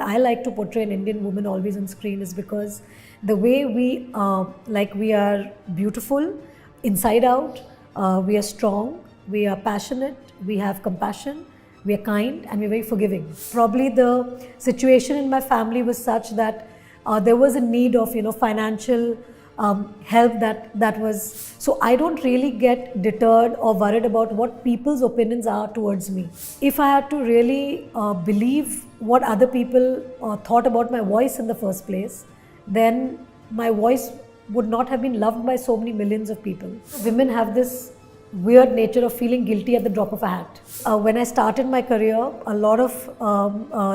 I like to portray an Indian woman always on screen is because the way we are beautiful inside out, we are strong, we are passionate, we have compassion, we are kind, and we're very forgiving. Probably the situation in my family was such that there was a need of financial help that was, so I don't really get deterred or worried about what people's opinions are towards me. If I had to really believe what other people thought about my voice in the first place, then my voice would not have been loved by so many millions of people. Women have this weird nature of feeling guilty at the drop of a hat. When I started my career, a lot of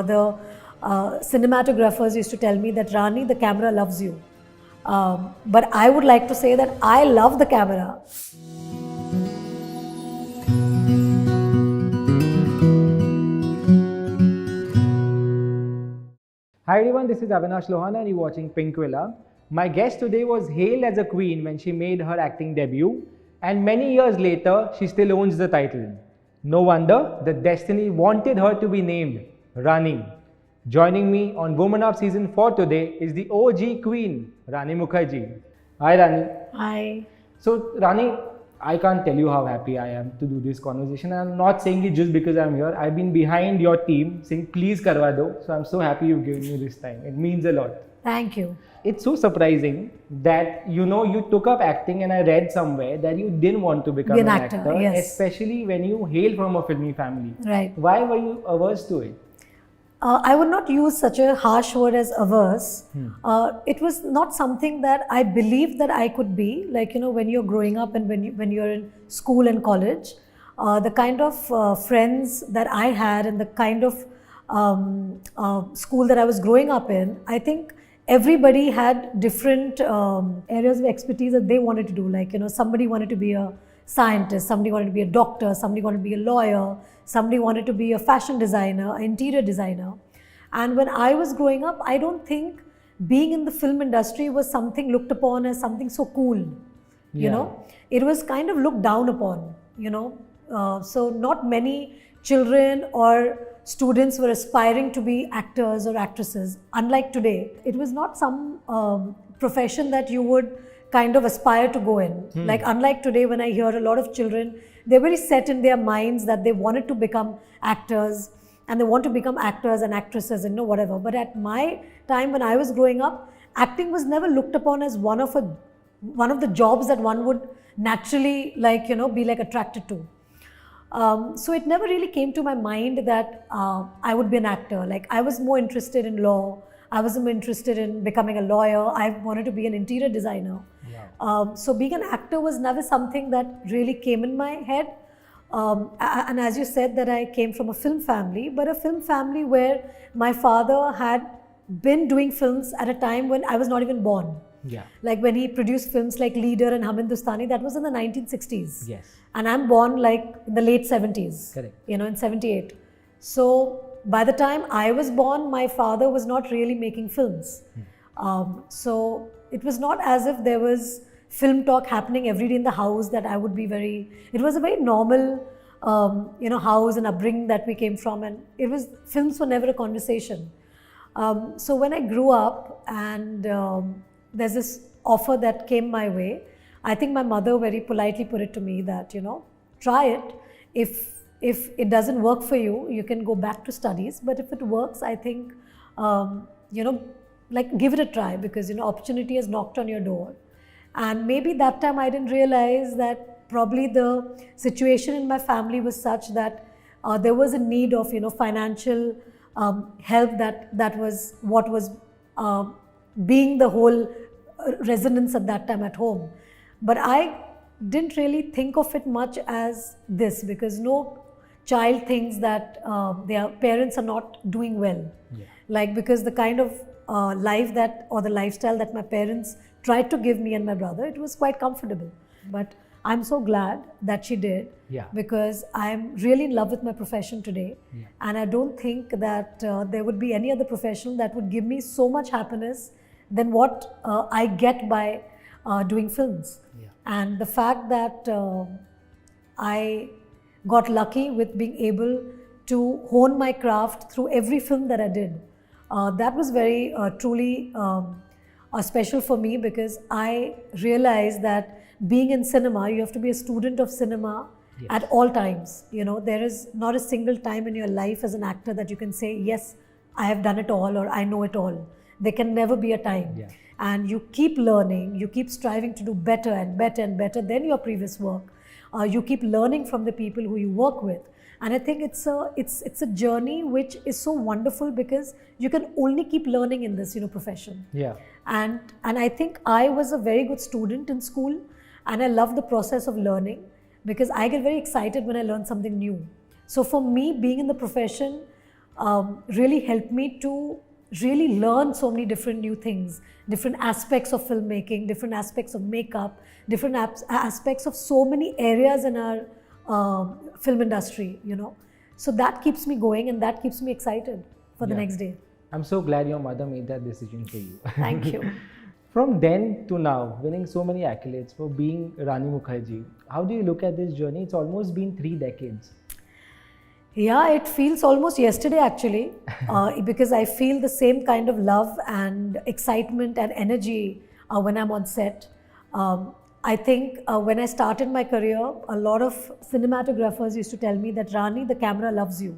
the cinematographers used to tell me that, Rani, the camera loves you. But I would like to say that I love the camera. Hi everyone, this is Avinash Lohana and you're watching Pink Villa. My guest today was hailed as a queen when she made her acting debut, and many years later she still owns the title. No wonder the destiny wanted her to be named Rani. Joining me on Woman of Season 4 today is the OG Queen, Rani Mukherjee. Hi Rani. Hi. So Rani, I can't tell you how happy I am to do this conversation. I'm not saying it just because I'm here. I've been behind your team saying, please karwa do. So I'm so happy you've given me this time. It means a lot. Thank you. It's so surprising that, you took up acting, and I read somewhere that you didn't want to become an actor. Yes. Especially when you hail from a filmy family. Right. Why were you averse to it? I would not use such a harsh word as averse. It was not something that I believed that I could be. Like, when you're growing up and when you're in school and college, the kind of friends that I had and the kind of school that I was growing up in, I think everybody had different areas of expertise that they wanted to do. Like, somebody wanted to be a scientist, somebody wanted to be a doctor, somebody wanted to be a lawyer, somebody wanted to be a fashion designer, an interior designer. And when I was growing up, I don't think being in the film industry was something looked upon as something so cool. It was kind of looked down upon, so not many children or students were aspiring to be actors or actresses. Unlike today, it was not some profession that you would kind of aspire to go in. Like, unlike today, when I hear a lot of children, they're very set in their minds that they wanted to become actors and they want to become actors and actresses and whatever. But at my time when I was growing up, acting was never looked upon as one of the jobs that one would naturally be attracted to. So it never really came to my mind that I would be an actor. Like, I was more interested in law. I was more interested in becoming a lawyer. I wanted to be an interior designer. So being an actor was never something that really came in my head. And as you said, that I came from a film family, but a film family where my father had been doing films at a time when I was not even born. Like when he produced films like Leader and Hum Hindustani, that was in the 1960s. Yes. And I'm born like in the late 70s. Correct. In 78. So by the time I was born, my father was not really making films. So it was not as if there was film talk happening every day in the house that I would be it was a very normal, house and upbringing that we came from, and films were never a conversation. So when I grew up and there's this offer that came my way, I think my mother very politely put it to me that, try it. If it doesn't work for you, you can go back to studies. But if it works, I think, give it a try, because, opportunity has knocked on your door. And maybe that time I didn't realize that probably the situation in my family was such that there was a need of, financial help that was what was being the whole resonance at that time at home. But I didn't really think of it much as this, because no child thinks that their parents are not doing well. Because the kind of life or the lifestyle that my parents tried to give me and my brother, it was quite comfortable. But I'm so glad that she did, because I'm really in love with my profession today. And I don't think that there would be any other profession that would give me so much happiness than what I get by doing films. And the fact that I got lucky with being able to hone my craft through every film that I did. That was very truly special for me, because I realized that being in cinema, you have to be a student of cinema at all times. You know, there is not a single time in your life as an actor that you can say, yes, I have done it all or I know it all. There can never be a time. Yeah. And you keep learning, you keep striving to do better and better and better than your previous work. You keep learning from the people who you work with. And I think it's a journey which is so wonderful, because you can only keep learning in this, profession. Yeah. And I think I was a very good student in school, and I love the process of learning, because I get very excited when I learn something new. So for me, being in the profession really helped me to really learn so many different new things, different aspects of filmmaking, different aspects of makeup, different aspects of so many areas in our film industry, So that keeps me going, and that keeps me excited for the next day. I'm so glad your mother made that decision for you. Thank you. From then to now, winning so many accolades for being Rani Mukherjee, how do you look at this journey? It's almost been 3 decades. Yeah, it feels almost yesterday actually, because I feel the same kind of love and excitement and energy when I'm on set. I think when I started my career, a lot of cinematographers used to tell me that, Rani, the camera loves you.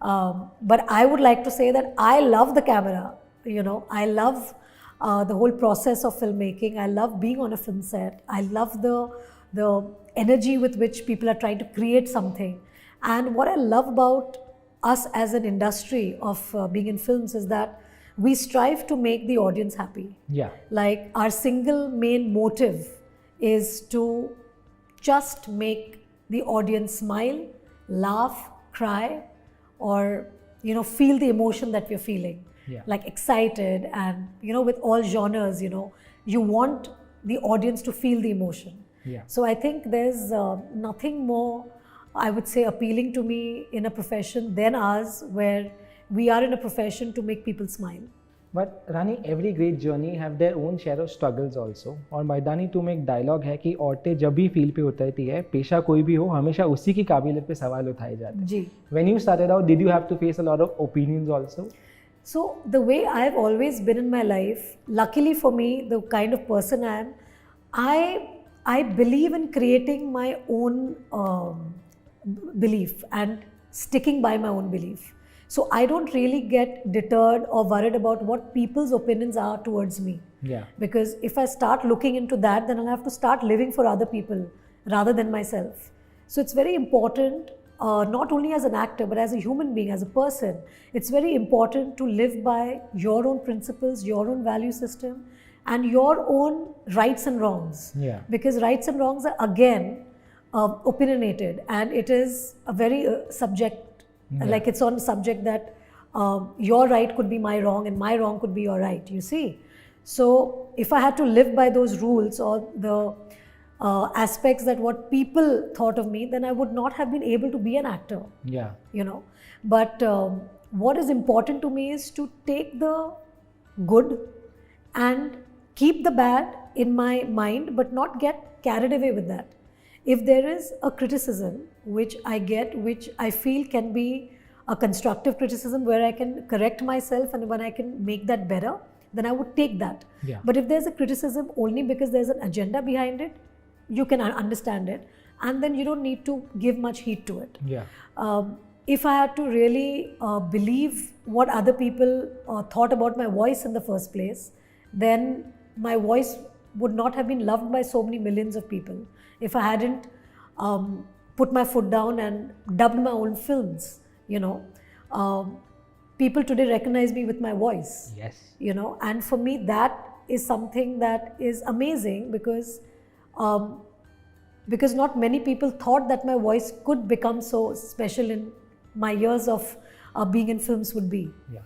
But I would like to say that I love the camera. I love the whole process of filmmaking. I love being on a film set. I love the energy with which people are trying to create something. And what I love about us as an industry of being in films is that we strive to make the audience happy. Yeah. Like, our single main motive is to just make the audience smile, laugh, cry, or feel the emotion that we're feeling. Yeah. Like excited, and with all genres, you want the audience to feel the emotion. Yeah. So I think there's nothing more, I would say, appealing to me in a profession than ours, where we are in a profession to make people smile. But Rani, every great journey have their own share of struggles also. और मैदानी तुम एक dialogue है कि औरतें जब भी field पे उतरती है, पेशा कोई भी हो, हमेशा उसी की काबिलियत पे सवाल उठाए जाते हैं. जी. When you started out, did you have to face a lot of opinions also? So the way I've always been in my life, luckily for me, the kind of person I am, I believe in creating my own belief and sticking by my own belief. So I don't really get deterred or worried about what people's opinions are towards me. Yeah. Because if I start looking into that, then I'll have to start living for other people rather than myself. So it's very important, not only as an actor, but as a human being, as a person, it's very important to live by your own principles, your own value system, and your own rights and wrongs. Yeah. Because rights and wrongs are, again, opinionated, and it is a very subject. Like, it's on a subject that your right could be my wrong and my wrong could be your right, you see. So if I had to live by those rules or the aspects that what people thought of me, then I would not have been able to be an actor. Yeah. But what is important to me is to take the good and keep the bad in my mind, but not get carried away with that. If there is a criticism which I get, which I feel can be a constructive criticism where I can correct myself and when I can make that better, then I would take that. Yeah. But if there's a criticism only because there's an agenda behind it, you can understand it, and then you don't need to give much heed to it. Yeah. If I had to really believe what other people thought about my voice in the first place, then my voice would not have been loved by so many millions of people. If I hadn't put my foot down and dubbed my own films, people today recognize me with my voice. Yes. And for me, that is something that is amazing, because not many people thought that my voice could become so special in my years of being in films would be. Yeah.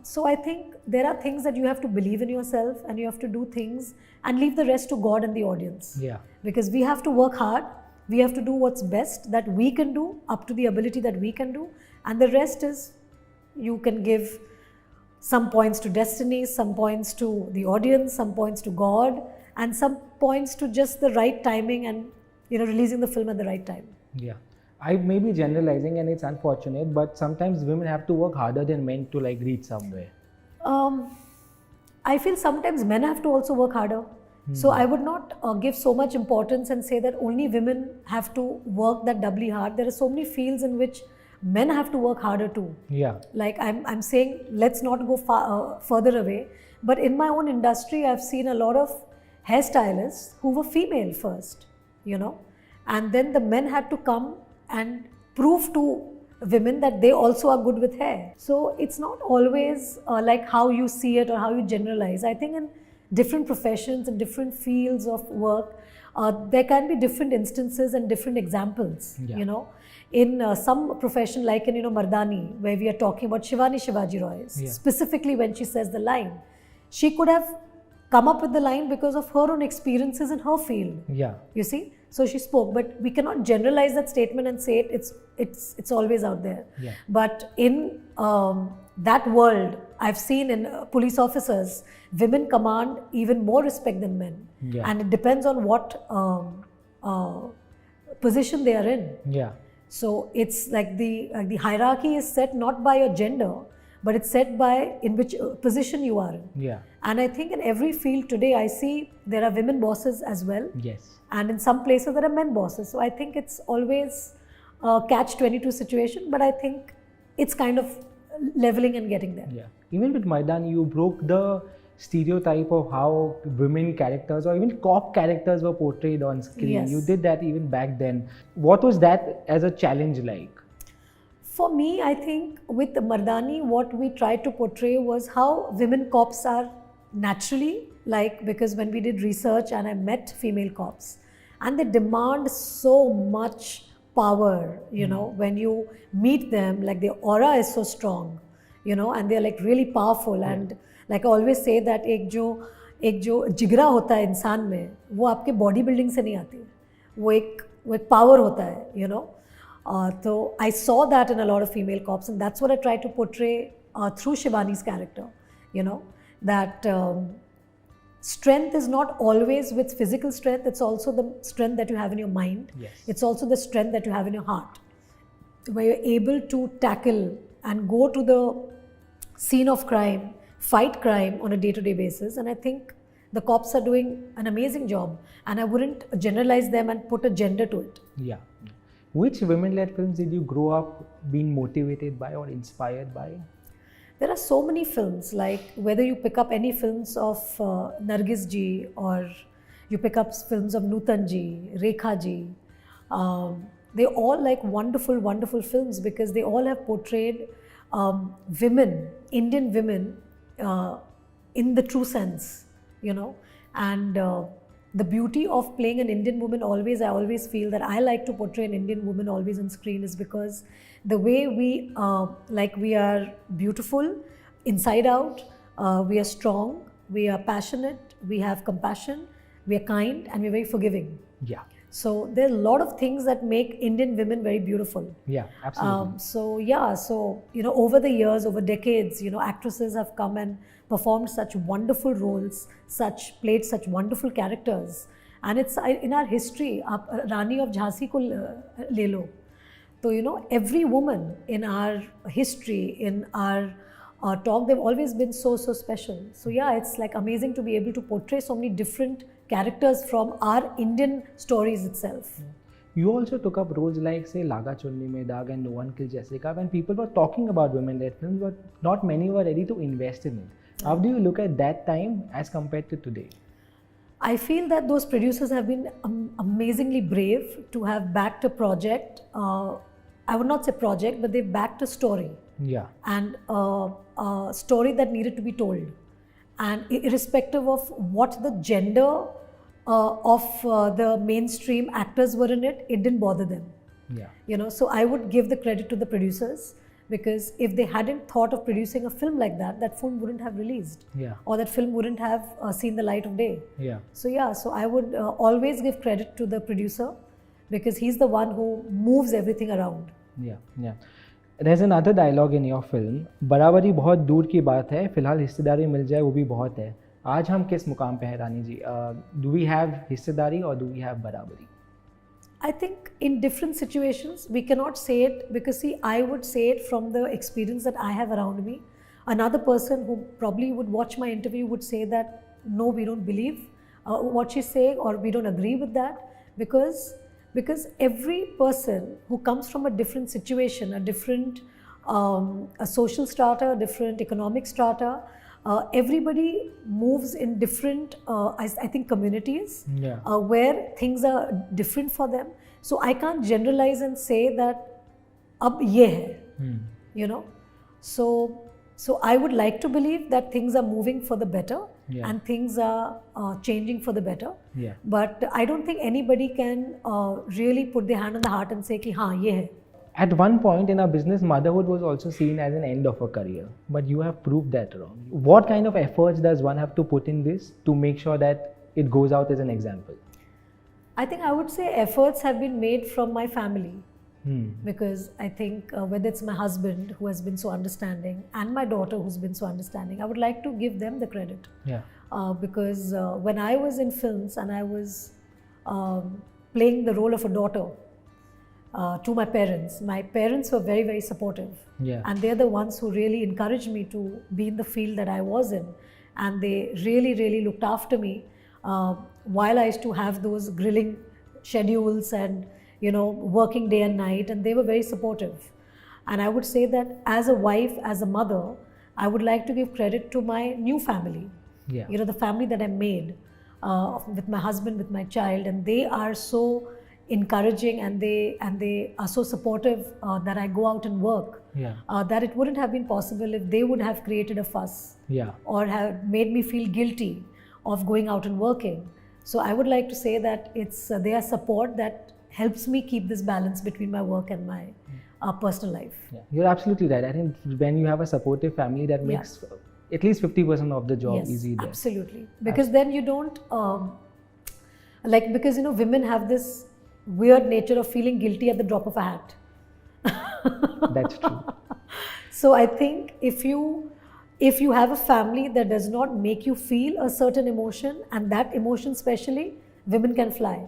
So I think there are things that you have to believe in yourself, and you have to do things and leave the rest to God and the audience. Yeah. Because we have to work hard, we have to do what's best that we can do up to the ability that we can do, and the rest is, you can give some points to destiny, some points to the audience, some points to God, and some points to just the right timing and releasing the film at the right time. Yeah. I may be generalizing and it's unfortunate, but sometimes women have to work harder than men to like reach somewhere. I feel sometimes men have to also work harder. So I would not give so much importance and say that only women have to work that doubly hard. There are so many fields in which men have to work harder too. Yeah. Like I'm saying, let's not go further away. But in my own industry, I've seen a lot of hairstylists who were female first, you know, and then the men had to come and prove to women that they also are good with hair. So it's not always like how you see it or how you generalize. I think in different professions and different fields of work, there can be different instances and different examples, Yeah. you know. In some profession, like in, you know, Mardani, where we are talking about Shivani Shivaji Roy, Yeah. specifically when she says the line, she could have come up with the line because of her own experiences in her field. Yeah. You see, so she spoke, but we cannot generalize that statement and say it's always out there. Yeah. But in that world, I've seen in police officers, women command even more respect than men, Yeah. and it depends on what position they are in. Yeah. So it's like the hierarchy is set not by your gender, but it's set by in which position you are in. Yeah. And I think in every field today, I see there are women bosses as well. Yes. And in some places, there are men bosses. So I think it's always a catch-22 situation, but I think it's kind of leveling and getting there. Yeah. Even with Maidan, you broke the stereotype of how women characters or even cop characters were portrayed on screen. Yes. You did that even back then. What was that as a challenge like? For me, I think with Mardani, what we tried to portray was how women cops are naturally, like, because when we did research and I met female cops, and they demand so much power, you know, when you meet them, like their aura is so strong, you know, and they're like really powerful. And like I always say that एक जो जिगरा होता है इंसान में, वो आपके body building से नहीं आती, वो एक पावर होता है, you know. So I saw that in a lot of female cops, and that's what I tried to portray through Shivani's character, you know, that strength is not always with physical strength, it's also the strength that you have in your mind. Yes. It's also the strength that you have in your heart, where you're able to tackle and go to the scene of crime, fight crime on a day-to-day basis. And I think the cops are doing an amazing job, and I wouldn't generalize them and put a gender to it. Yeah. Which women-led films did you grow up being motivated by or inspired by? There are so many films, like whether you pick up any films of Nargis ji, or you pick up films of Nutan ji, Rekha ji, they're all like wonderful, wonderful films, because they all have portrayed women, Indian women, in the true sense, you know. And the beauty of playing an Indian woman I always feel that I like to portray an Indian woman always on screen is because the way we are beautiful inside out, we are strong, we are passionate, we have compassion, we are kind, and we're very forgiving. Yeah. So there are a lot of things that make Indian women very beautiful. Yeah, absolutely. So you know, over the years, over decades, you know, actresses have come and performed such wonderful roles, played such wonderful characters, and it's in our history. Rani of Jhansi ko le lo. So you know, every woman in our history, in our talk, they've always been so special. So yeah, it's like amazing to be able to portray so many different characters from our Indian stories itself. You also took up roles like, say, Laga Chunni Mein Daag and No One Killed Jessica, when people were talking about women-led films, but not many were ready to invest in it. How do you look at that time as compared to today? I feel that those producers have been amazingly brave to have backed a project. I would not say project, but they've backed a story. Yeah. And a story that needed to be told. And irrespective of what the gender of the mainstream actors were in it, it didn't bother them. Yeah. You know, so I would give the credit to the producers, because if they hadn't thought of producing a film like that, that film wouldn't have released. Yeah. Or that film wouldn't have seen the light of day. Yeah. So yeah, so I would always give credit to the producer, because he's the one who moves everything around. Yeah. Yeah. There's another dialogue in your film. बराबरी बहुत दूर की बात है, फिलहाल हिस्सेदारी मिल जाए वो भी बहुत है. आज हम किस मुकाम पे हैं रानी जी? Do we have हिस्सेदारी or do we have बराबरी? I think in different situations, we cannot say it because, see, I would say it from the experience that I have around me. Another person who probably would watch my interview would say that, no, we don't believe what she's saying, or we don't agree with that, because every person who comes from a different situation, a different a social strata, a different economic strata, everybody moves in different, I think, communities where things are different for them. So I can't generalize and say that ab ye hai, you know. So I would like to believe that things are moving for the better and things are changing for the better. But I don't think anybody can really put their hand on the heart and say ki haan ye hai. At one point in our business, motherhood was also seen as an end of a career, but you have proved that wrong. What kind of efforts does one have to put in this to make sure that it goes out as an example? I think I would say efforts have been made from my family. Because I think whether it's my husband who has been so understanding and my daughter who's been so understanding, I would like to give them the credit. Because when I was in films and I was playing the role of a daughter to my parents were very, very supportive. And they're the ones who really encouraged me to be in the field that I was in. And they really, really looked after me while I used to have those grilling schedules and working day and night, and they were very supportive. And I would say that as a wife, as a mother, I would like to give credit to my new family. The family that I made with my husband, with my child, and they are so encouraging and they are so supportive that I go out and work. That it wouldn't have been possible if they would have created a fuss or have made me feel guilty of going out and working. So I would like to say that it's their support that helps me keep this balance between my work and my personal life. You're absolutely right. I think when you have a supportive family, that makes at least 50% of the job easy there. Absolutely. Because then you don't, because women have this weird nature of feeling guilty at the drop of a hat. That's true. So I think if you have a family that does not make you feel a certain emotion, and that emotion especially, women can fly.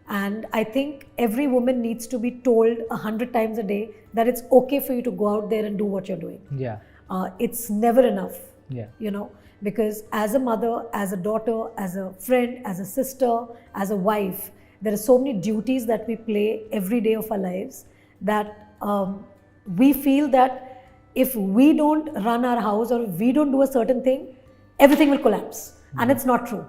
And I think every woman needs to be told 100 times a day that it's okay for you to go out there and do what you're doing. It's never enough, because as a mother, as a daughter, as a friend, as a sister, as a wife, there are so many duties that we play every day of our lives that we feel that if we don't run our house or if we don't do a certain thing, everything will collapse. And it's not true.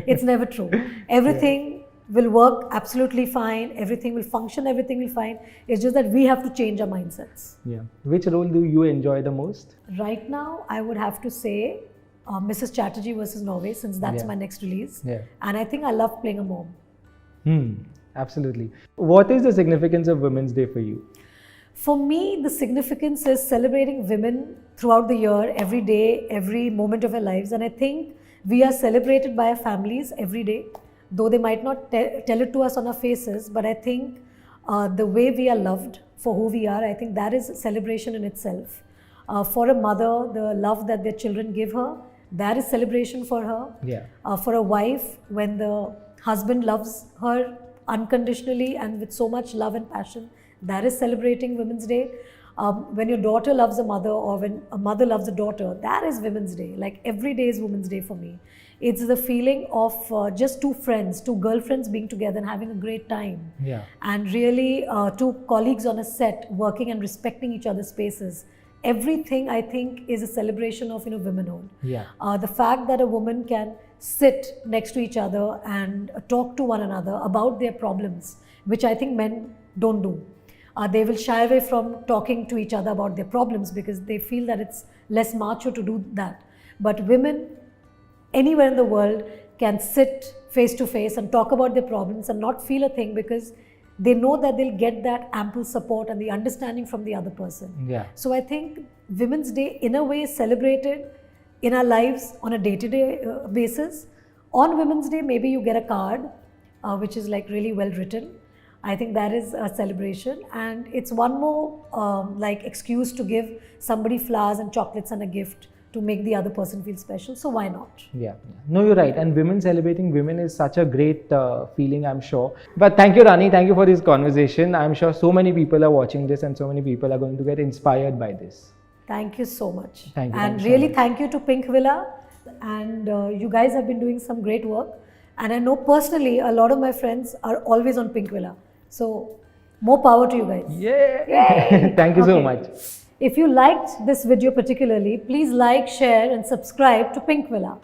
It's never true. Everything will work absolutely fine, everything will function, everything will fine. It's just that we have to change our mindsets. Which role do you enjoy the most? Right now, I would have to say Mrs. Chatterjee versus Norway, since that's my next release. And I think I love playing a mom. Absolutely. What is the significance of Women's Day for you? For me, the significance is celebrating women throughout the year, every day, every moment of our lives. And I think we are celebrated by our families every day. Though they might not tell it to us on our faces, but I think the way we are loved for who we are, I think that is a celebration in itself. For a mother, the love that their children give her, that is celebration for her. For a wife, when the husband loves her unconditionally and with so much love and passion, that is celebrating Women's Day. When your daughter loves a mother, or when a mother loves a daughter, that is Women's Day. Like every day is Women's Day for me. It's the feeling of just two friends, two girlfriends being together and having a great time. And really two colleagues on a set working and respecting each other's spaces. Everything, I think, is a celebration of womanhood. The fact that a woman can sit next to each other and talk to one another about their problems, which I think men don't do. They will shy away from talking to each other about their problems because they feel that it's less macho to do that. But women anywhere in the world can sit face to face and talk about their problems and not feel a thing, because they know that they'll get that ample support and the understanding from the other person. So I think Women's Day in a way is celebrated in our lives on a day-to-day basis. On Women's Day, maybe you get a card which is like really well written. I think that is a celebration, and it's one more excuse to give somebody flowers and chocolates and a gift to make the other person feel special. So why not? Yeah. No, you're right. And women celebrating women is such a great feeling, I'm sure. But thank you, Rani. Thank you for this conversation. I'm sure so many people are watching this and so many people are going to get inspired by this. Thank you so much. Thank you. And Thank you so really much. thank you to Pink Villa. And you guys have been doing some great work. And I know personally a lot of my friends are always on Pink Villa. So more power to you guys. Yay! Thank you so Okay. much. If you liked this video particularly, please like, share and subscribe to Pink Villa.